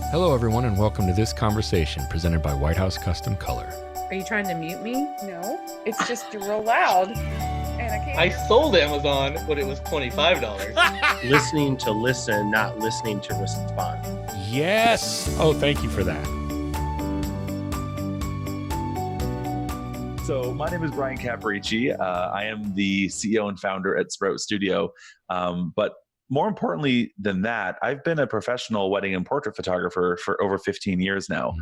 Hello, everyone, and welcome to this conversation presented by White House Custom Color. Are you trying to mute me? No, it's just real loud, and I can't. I sold Amazon when it was $25. Listening to listen, not listening to respond. Yes. Oh, thank you for that. So my name is Bryan Caporicci. I am the CEO and founder at Sprout Studio. But more importantly than that, I've been a professional wedding and portrait photographer for over 15 years now.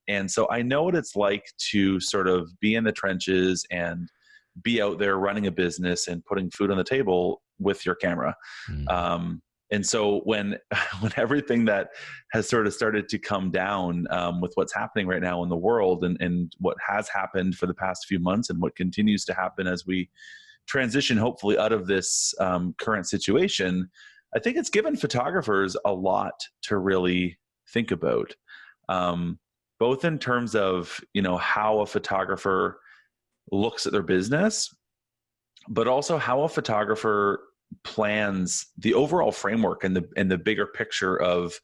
And so I know what it's like to sort of be in the trenches and be out there running a business and putting food on the table with your camera. And so when everything that has sort of started to come down with what's happening right now in the world and what has happened for the past few months and what continues to happen as we transition hopefully out of this current situation, I think it's given photographers a lot to really think about, both in terms of, how a photographer looks at their business, but also how a photographer plans the overall framework and the bigger picture of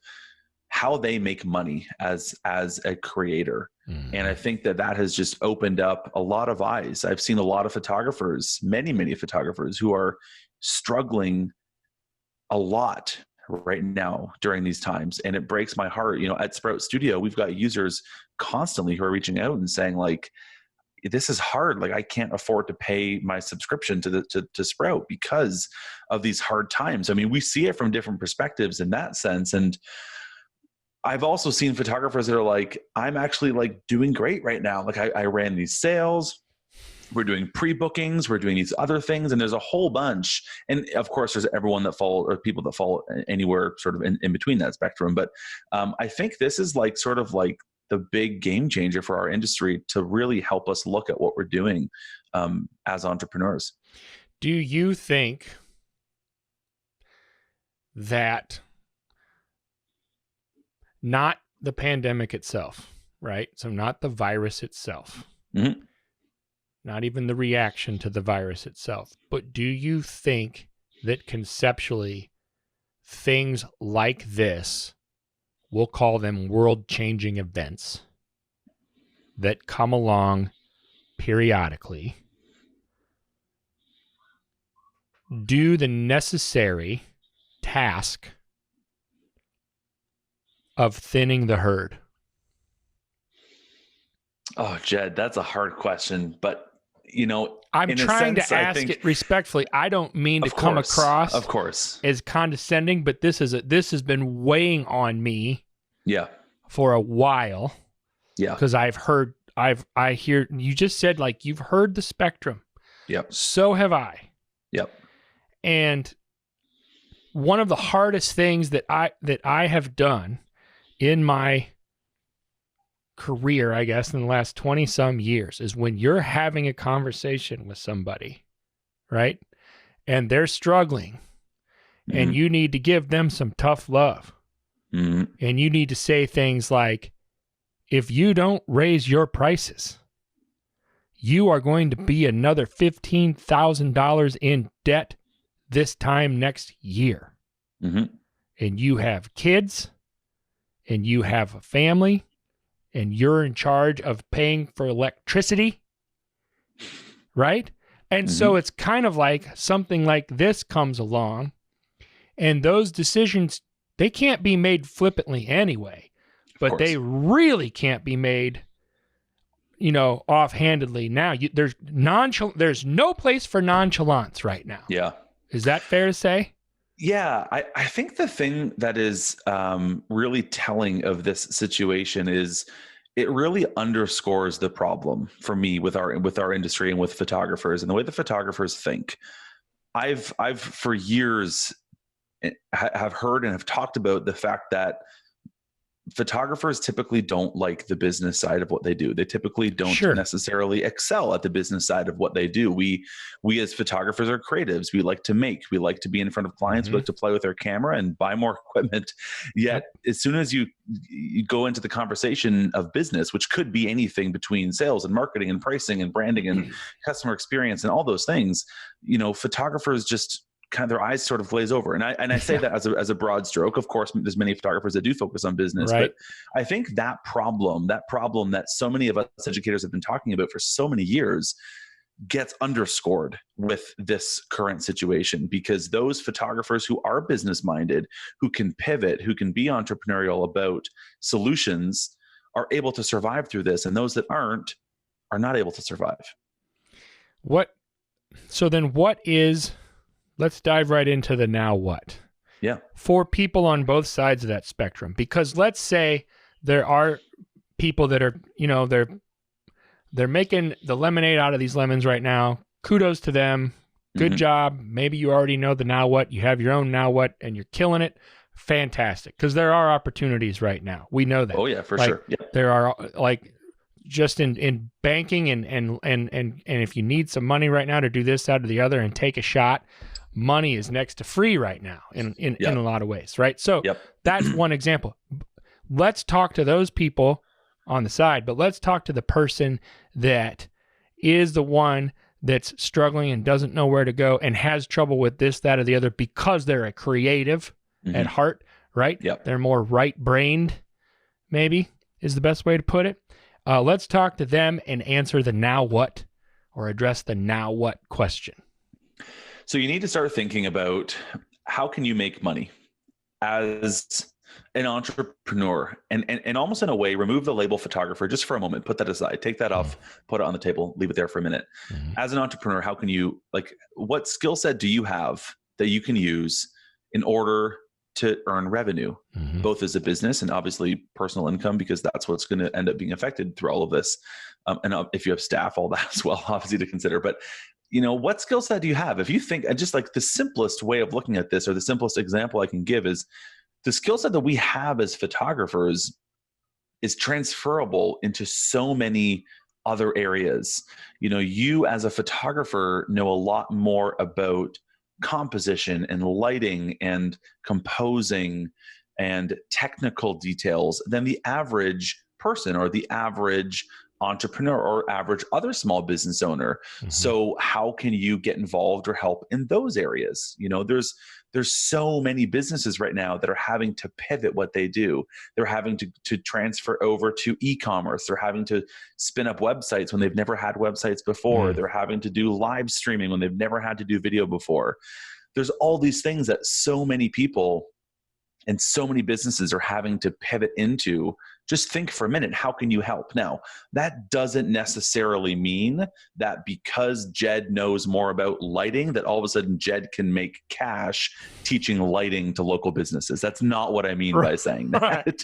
how they make money as a creator. And I think that has just opened up a lot of eyes. I've seen a lot of photographers, many photographers who are struggling a lot right now during these times. And it breaks my heart. At Sprout Studio, we've got users constantly who are reaching out and saying like, this is hard. Like I can't afford to pay my subscription to Sprout because of these hard times. I mean, we see it from different perspectives in that sense. And I've also seen photographers that are like, I'm actually like doing great right now. Like I ran these sales, we're doing pre-bookings, we're doing these other things, and there's a whole bunch. And of course there's everyone that fall or people that fall anywhere sort of in between that spectrum. But I think this is like sort of like the big game changer for our industry to really help us look at what we're doing as entrepreneurs. Do you think that not the pandemic itself, right? So not the virus itself, not even the reaction to the virus itself, but do you think that conceptually things like this, we'll call them world-changing events that come along periodically, do the necessary task of thinning the herd? Oh, Jed, that's a hard question, but I'm trying to ask it respectfully. I don't mean to come across, of course, as condescending, but this has been weighing on me, for a while, because I hear you just said like you've heard the spectrum, so have I, and one of the hardest things that I have done in my career, I guess, in the last 20 some years is when you're having a conversation with somebody, right? And they're struggling and you need to give them some tough love. And you need to say things like, if you don't raise your prices, you are going to be another $15,000 in debt this time next year. And you have kids and you have a family and you're in charge of paying for electricity, right? And so it's kind of like something like this comes along, and those decisions, they can't be made flippantly anyway, but they really can't be made, offhandedly now. There's no place for nonchalance right now. Is that fair to say? Yeah, I think the thing that is really telling of this situation is it really underscores the problem for me with our industry and with photographers and the way the photographers think. I've for years have heard and have talked about the fact that photographers typically don't like the business side of what they do. They typically don't necessarily excel at the business side of what they do. We as photographers are creatives. We like to make, we like to be in front of clients. We like to play with our camera and buy more equipment. Yet as soon as you go into the conversation of business, which could be anything between sales and marketing and pricing and branding and customer experience and all those things, photographers just kind of their eyes sort of glaze over. And I say that as a broad stroke. Of course, there's many photographers that do focus on business, Right. but I think that problem that so many of us educators have been talking about for so many years gets underscored with this current situation, because those photographers who are business minded, who can pivot, who can be entrepreneurial about solutions, are able to survive through this, and those that aren't are not able to survive. So then let's dive right into the now what. Yeah. For people on both sides of that spectrum, because let's say there are people that are, they're making the lemonade out of these lemons right now. Kudos to them. Good job. Maybe you already know the now what. You have your own now what, and you're killing it. Fantastic. Because there are opportunities right now. We know that. Oh yeah, for sure. Yeah. There are just in banking and if you need some money right now to do this, that, or the other and take a shot, money is next to free right now in a lot of ways, right? So that's one example. Let's talk to those people on the side, but let's talk to the person that is the one that's struggling and doesn't know where to go and has trouble with this, that, or the other because they're a creative at heart, right? Yep. They're more right-brained, maybe is the best way to put it. Let's talk to them and answer the now what, or address the now what question. So you need to start thinking about how can you make money as an entrepreneur, and almost in a way, remove the label photographer just for a moment, put that aside, take that off, put it on the table, leave it there for a minute. As an entrepreneur, how can you, what skill set do you have that you can use in order to earn revenue, both as a business and obviously personal income, because that's what's going to end up being affected through all of this. And if you have staff, all that as well, obviously to consider. But what skill set do you have? If you think, just like the simplest way of looking at this, or the simplest example I can give, is the skill set that we have as photographers is transferable into so many other areas. You as a photographer know a lot more about composition and lighting and composing and technical details than the average person or the average entrepreneur or average other small business owner. So how can you get involved or help in those areas? There's so many businesses right now that are having to pivot what they do. They're having to transfer over to e-commerce. They're having to spin up websites when they've never had websites before. They're having to do live streaming when they've never had to do video before. There's all these things that so many people and so many businesses are having to pivot into. Just think for a minute, how can you help? Now, that doesn't necessarily mean that because Jed knows more about lighting, that all of a sudden Jed can make cash teaching lighting to local businesses. That's not what I mean by saying that.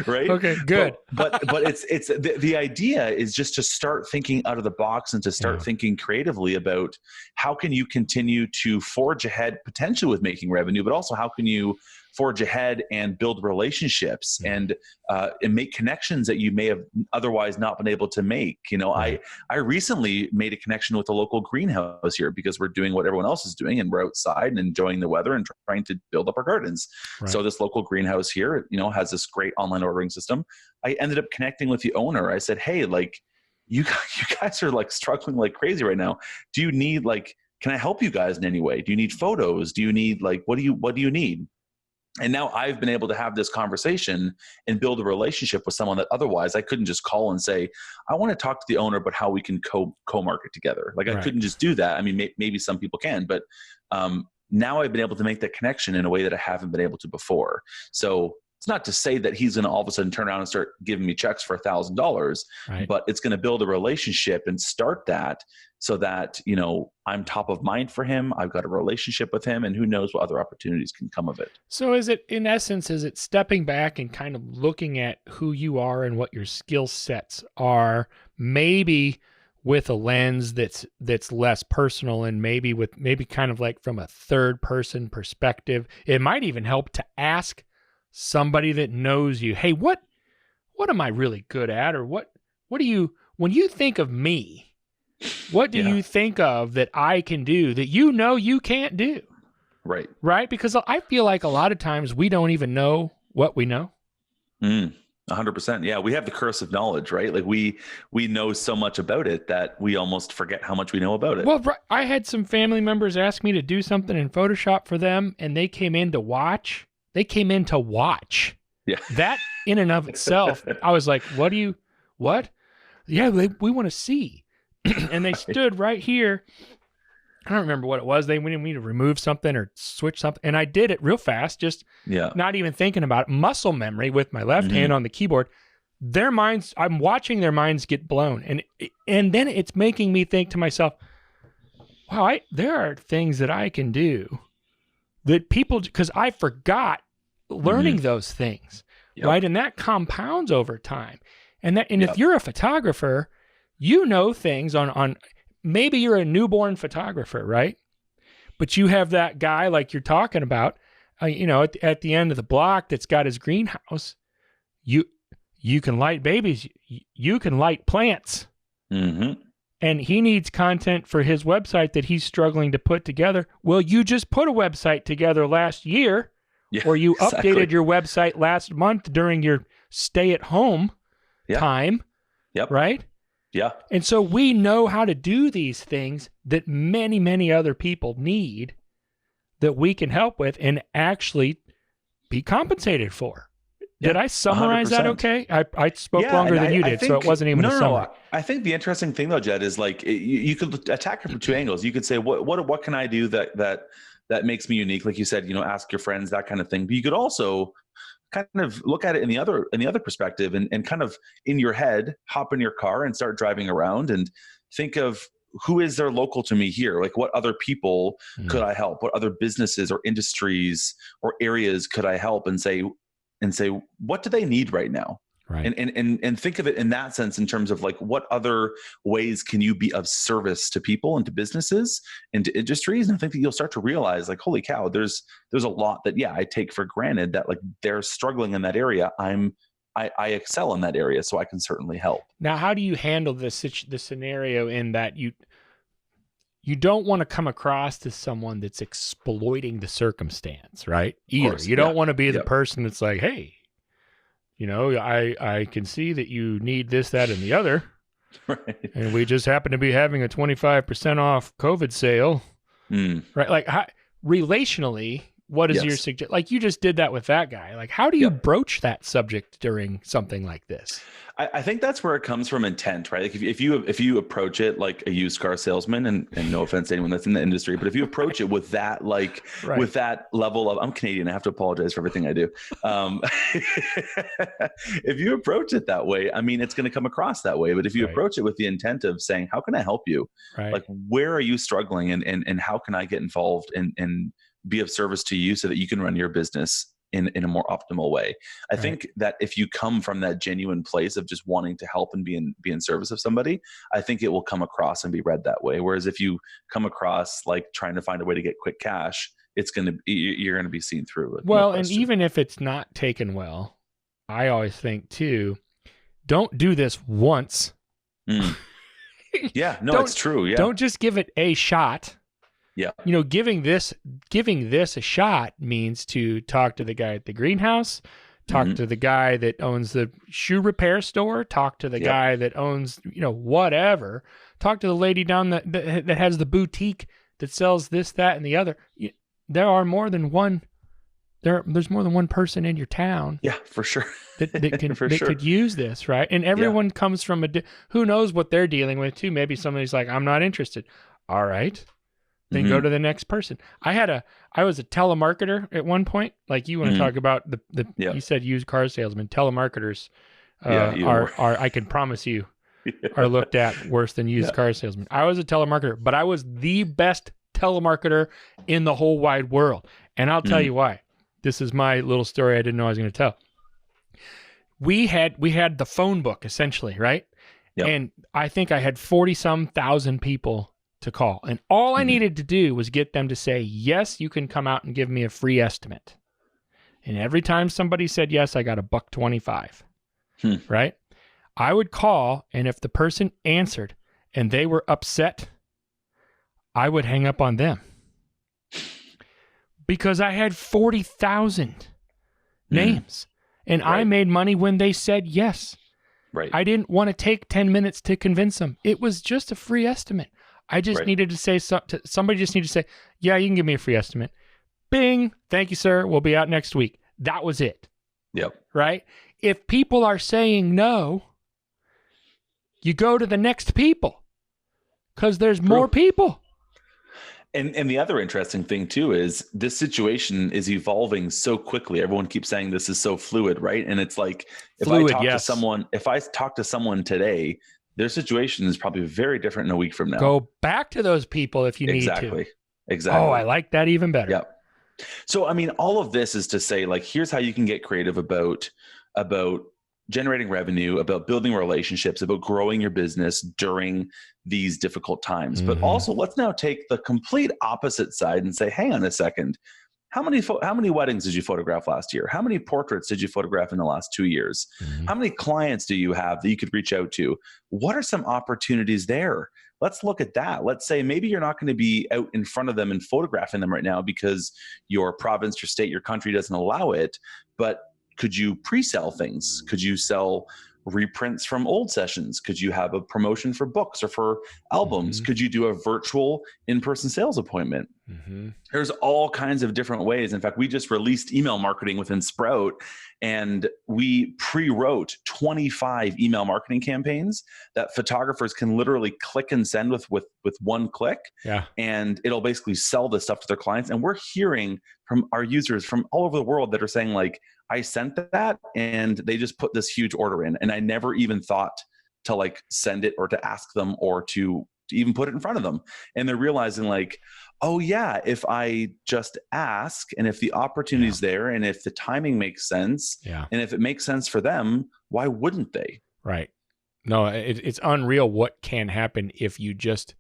Right. Okay, good. But it's the idea is just to start thinking out of the box and to start thinking creatively about how can you continue to forge ahead potentially with making revenue, but also how can you forge ahead and build relationships and make connections that you may have otherwise not been able to make. I recently made a connection with a local greenhouse here because we're doing what everyone else is doing and we're outside and enjoying the weather and trying to build up our gardens. So this local greenhouse here, has this great online ordering system. I ended up connecting with the owner. I said, hey, you guys are struggling like crazy right now. Do you need can I help you guys in any way? Do you need photos? Do you need what do you need? And now I've been able to have this conversation and build a relationship with someone that otherwise I couldn't just call and say, I want to talk to the owner, but how we can co-market together. I couldn't just do that. I mean, maybe some people can, but now I've been able to make that connection in a way that I haven't been able to before. So it's not to say that he's going to all of a sudden turn around and start giving me checks for $1,000, but it's going to build a relationship and start that so that, I'm top of mind for him. I've got a relationship with him, and who knows what other opportunities can come of it. So is it stepping back and kind of looking at who you are and what your skill sets are, maybe with a lens that's less personal and maybe kind of from a third person perspective? It might even help to ask somebody that knows you, hey, what am I really good at? Or what do you, when you think of me, what do you think of that I can do that you can't do? Right. Because I feel like a lot of times we don't even know what we know. 100%. Yeah, we have the curse of knowledge, right? Like we know so much about it that we almost forget how much we know about it. Well, I had some family members ask me to do something in Photoshop for them, and they came in to watch. Yeah. That in and of itself, I was like, what? Yeah, we want to see. And they stood right here. I don't remember what it was. They wanted me to remove something or switch something. And I did it real fast, just not even thinking about it. Muscle memory with my left hand on the keyboard. Their minds, I'm watching their minds get blown. And then it's making me think to myself, wow, there are things that I can do that people, because I forgot learning those things, right? And that compounds over time. And if you're a photographer, you know things on maybe you're a newborn photographer, right? But you have that guy like you're talking about, at the end of the block that's got his greenhouse. You can light babies. You can light plants. Mm-hmm. And he needs content for his website that he's struggling to put together. Well, you just put a website together last year, or you updated your website last month during your stay-at-home time, right? Yeah. And so we know how to do these things that many, many other people need that we can help with and actually be compensated for. Did I summarize 100%. That okay? I spoke longer than you did, so it wasn't even a summary. No. I think the interesting thing though, Jed, is like you could attack it from two angles. You could say, what can I do that makes me unique? Like you said, ask your friends, that kind of thing. But you could also kind of look at it in the other perspective and kind of in your head, hop in your car and start driving around and think of who is there local to me here? Like what other people could I help? What other businesses or industries or areas could I help and say, what do they need right now? Right. And think of it in that sense, in terms of like, what other ways can you be of service to people and to businesses and to industries? And I think that you'll start to realize like, holy cow, there's a lot that, I take for granted that like they're struggling in that area. I excel in that area, so I can certainly help. Now, how do you handle the scenario in that you don't want to come across as someone that's exploiting the circumstance, right? Either. You don't want to be the person that's like, hey, I can see that you need this, that, and the other. Right. And we just happen to be having a 25% off COVID sale. Right. Like relationally, what is your suggestion? Like you just did that with that guy. Like how do you broach that subject during something like this? I think that's where it comes from intent, right? Like if you approach it like a used car salesman, and no offense to anyone that's in the industry, but if you approach it with that, with that level of, I'm Canadian, I have to apologize for everything I do. If you approach it that way, I mean, it's going to come across that way. But if you approach it with the intent of saying, how can I help you? Right. Like, where are you struggling and how can I get involved and be of service to you so that you can run your business in a more optimal way. I think that if you come from that genuine place of just wanting to help and be in service of somebody, I think it will come across and be read that way. Whereas if you come across like trying to find a way to get quick cash, you're going to be seen through. Well, and even if it's not taken well, I always think too, don't do this once. Yeah, no, it's true. Yeah. Don't just give it a shot. Yeah. Giving this a shot means to talk to the guy at the greenhouse, talk to the guy that owns the shoe repair store, talk to the guy that owns, whatever, talk to the lady down that has the boutique that sells this, that, and the other. There are more than one. There's more than one person in your town. Yeah, for sure. that could use this, right? And everyone comes from who knows what they're dealing with too. Maybe somebody's like, I'm not interested. All right. Then go to the next person. I was a telemarketer at one point. Like you want to talk about you said used car salesman. Telemarketers are I can promise you are looked at worse than used car salesmen. I was a telemarketer, but I was the best telemarketer in the whole wide world. And I'll tell you why. This is my little story I didn't know I was going to tell. We had the phone book essentially, right? Yep. And I think I had 40-some thousand people to call. And all I needed to do was get them to say, yes, you can come out and give me a free estimate. And every time somebody said yes, I got $1.25, right? I would call, and if the person answered and they were upset, I would hang up on them. Because I had 40,000 names. And I Right. made money when they said yes. Right. I didn't want to take 10 minutes to convince them. It was just a free estimate. I just Right. needed to say somebody just needed to say, yeah, you can give me a free estimate. Bing. Thank you, sir. We'll be out next week. That was it. Yep. Right? If people are saying no, you go to the next people because there's more people. And the other interesting thing too is this situation is evolving so quickly. Everyone keeps saying this is so fluid, right? And it's like if I talk to someone today, their situation is probably very different in a week from now. Go back to those people if you need to. Exactly. Oh, I like that even better. Yep. So, I mean, all of this is to say, like, here's how you can get creative about generating revenue, about building relationships, about growing your business during these difficult times. But also, let's now take the complete opposite side and say, hang on a second. How many weddings did you photograph last year? How many portraits did you photograph in the last 2 years? How many clients do you have that you could reach out to? What are some opportunities there? Let's look at that. Let's say maybe you're not going to be out in front of them and photographing them right now because your province, your state, your country doesn't allow it. But could you pre-sell things? Could you sell reprints from old sessions? Could you have a promotion for books or for albums? Could you do a virtual in-person sales appointment? There's all kinds of different ways. In fact, we just released email marketing within Sprout, and we pre-wrote 25 email marketing campaigns that photographers can literally click and send with one click. Yeah. And it'll basically sell this stuff to their clients. And we're hearing from our users from all over the world that are saying, like, I sent that and they just put this huge order in, and I never even thought to like send it or to ask them or to even put it in front of them. And they're realizing, like, oh yeah, if I just ask, and if the opportunity's there, and if the timing makes sense, and if it makes sense for them, why wouldn't they? Right. No, it's unreal what can happen if you just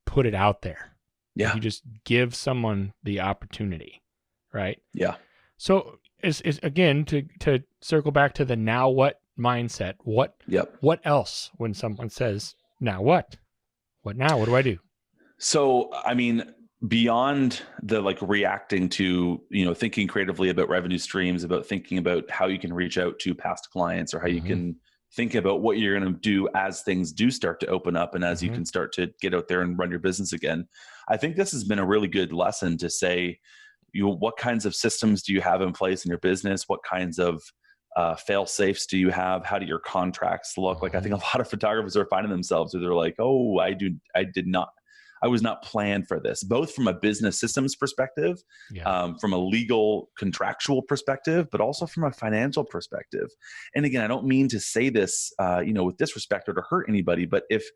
put it out there. Yeah. If you just give someone the opportunity. Right. Yeah. So is again, to circle back to the now what mindset, what else when someone says, now what? What now? What do I do? So, I mean, beyond the like reacting to, thinking creatively about revenue streams, about thinking about how you can reach out to past clients, or how you can think about what you're going to do as things do start to open up and as you can start to get out there and run your business again. I think this has been a really good lesson to say, what kinds of systems do you have in place in your business? What kinds of fail safes do you have? How do your contracts look? Like, I think a lot of photographers are finding themselves where they're like, oh, I was not planned for this, both from a business systems perspective, from a legal contractual perspective, but also from a financial perspective. And again, I don't mean to say this, with disrespect or to hurt anybody, but if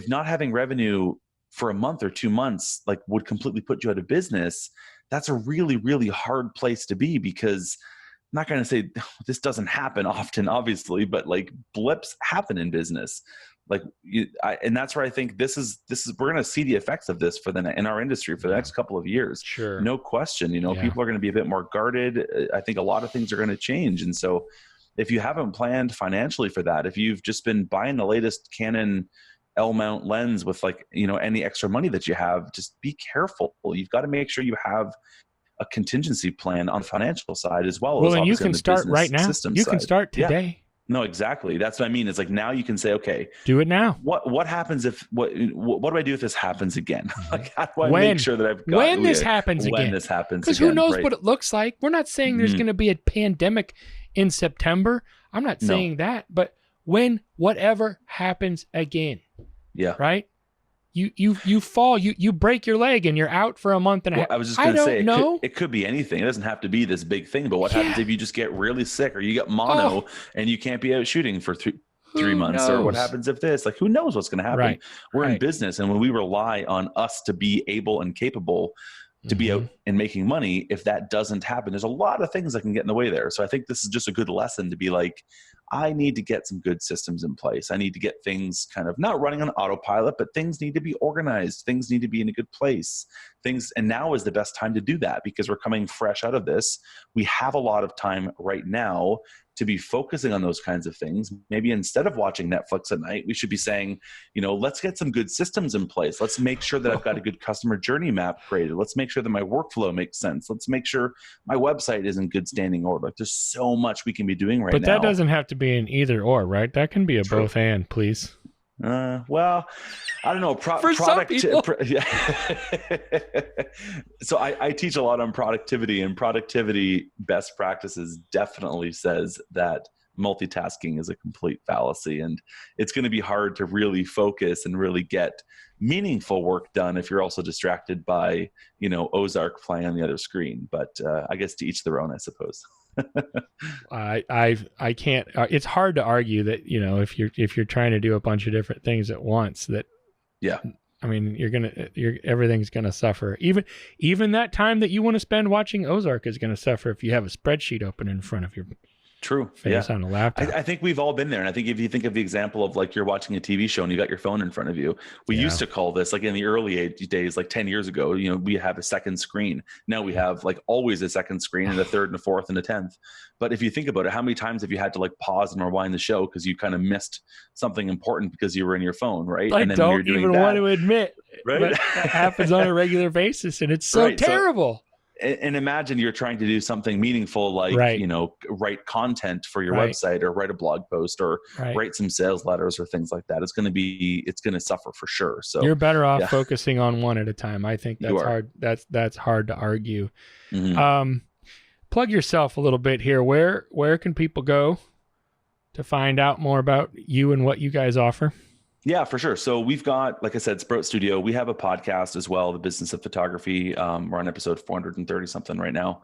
not having revenue for a month or 2 months, like, would completely put you out of business, that's a really, really hard place to be, because I'm not going to say this doesn't happen often, obviously, but like, blips happen in business. Like, and that's where I think this is we're going to see the effects of this in our industry for the next couple of years. Sure. No question. People are going to be a bit more guarded. I think a lot of things are going to change. And so if you haven't planned financially for that, if you've just been buying the latest Canon L mount lens with any extra money that you have, just be careful. You've got to make sure you have a contingency plan on the financial side as well. Well, and you can start right now. You can start today. Yeah. No, exactly. That's what I mean. It's like, now you can say, okay, do it now. What happens if what do I do if this happens again? Like, how do I make sure that I've got when this happens again? When this happens again. Because who knows what it looks like? We're not saying there's going to be a pandemic in September. I'm not saying that, but when whatever happens again. Yeah. Right? You fall, you break your leg and you're out for a month and a half. I was just going to say, it could be anything. It doesn't have to be this big thing, but what happens if you just get really sick, or you get mono and you can't be out shooting for three months, or what happens if this, like, who knows what's going to happen? Right. We're in business. And when we rely on us to be able and capable to be out and making money, if that doesn't happen, there's a lot of things that can get in the way there. So I think this is just a good lesson to be like, I need to get some good systems in place. I need to get things kind of not running on autopilot, but things need to be organized. Things need to be in a good place. And now is the best time to do that, because we're coming fresh out of this. We have a lot of time right now to be focusing on those kinds of things. Maybe instead of watching Netflix at night, we should be saying, let's get some good systems in place. Let's make sure that I've got a good customer journey map created. Let's make sure that my workflow makes sense. Let's make sure my website is in good standing order. Like, there's so much we can be doing right now. But that doesn't have to be an either or, right? That can be a True. both and, please. Well, I don't know. For some people. Yeah. So I teach a lot on productivity, and productivity best practices definitely says that multitasking is a complete fallacy, and it's going to be hard to really focus and really get meaningful work done if you're also distracted by, Ozark playing on the other screen. But I guess to each their own, I suppose. I can't. It's hard to argue that if you're trying to do a bunch of different things at once, that I mean everything's gonna suffer. Even that time that you want to spend watching Ozark is gonna suffer if you have a spreadsheet open in front of your face on a laptop. I think we've all been there. And I think if you think of the example of like you're watching a TV show and you got your phone in front of you, we used to call this, like in the early days, like 10 years ago, we have a second screen. Now we have like always a second screen and a third and a fourth and a 10th. But if you think about it, how many times have you had to like pause and rewind the show because you kind of missed something important because you were in your phone, right? I and then don't even want to admit, right? But that happens on a regular basis, and it's so terrible. And imagine you're trying to do something meaningful, like, write content for your website or write a blog post or write some sales letters or things like that. It's going to suffer for sure. So you're better off focusing on one at a time. I think that's hard. That's hard to argue. Mm-hmm. Plug yourself a little bit here. Where can people go to find out more about you and what you guys offer? Yeah, for sure. So we've got, like I said, Sprout Studio. We have a podcast as well, The Business of Photography. We're on episode 430 something right now.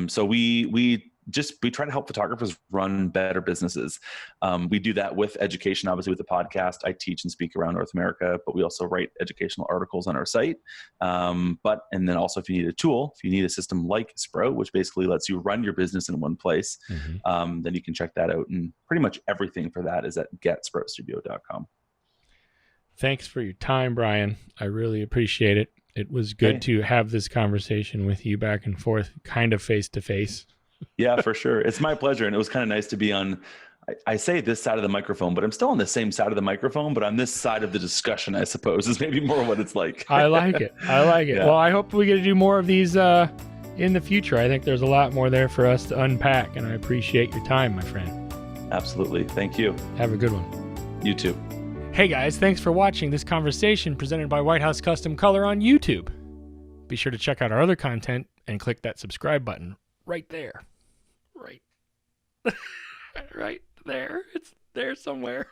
So we try to help photographers run better businesses. We do that with education, obviously with the podcast. I teach and speak around North America, but we also write educational articles on our site. And then also if you need a tool, if you need a system like Sprout, which basically lets you run your business in one place, then you can check that out. And pretty much everything for that is at getsproutstudio.com. Thanks for your time, Bryan. I really appreciate it. It was good to have this conversation with you back and forth, kind of face to face. Yeah, for sure. It's my pleasure. And it was kind of nice to be on, I say this side of the microphone, but I'm still on the same side of the microphone, but on this side of the discussion, I suppose, is maybe more what it's like. I like it. Yeah. Well, I hope we get to do more of these in the future. I think there's a lot more there for us to unpack, and I appreciate your time, my friend. Absolutely. Thank you. Have a good one. You too. Hey guys, thanks for watching this conversation presented by White House Custom Color on YouTube. Be sure to check out our other content and click that subscribe button right there. Right there. It's there somewhere.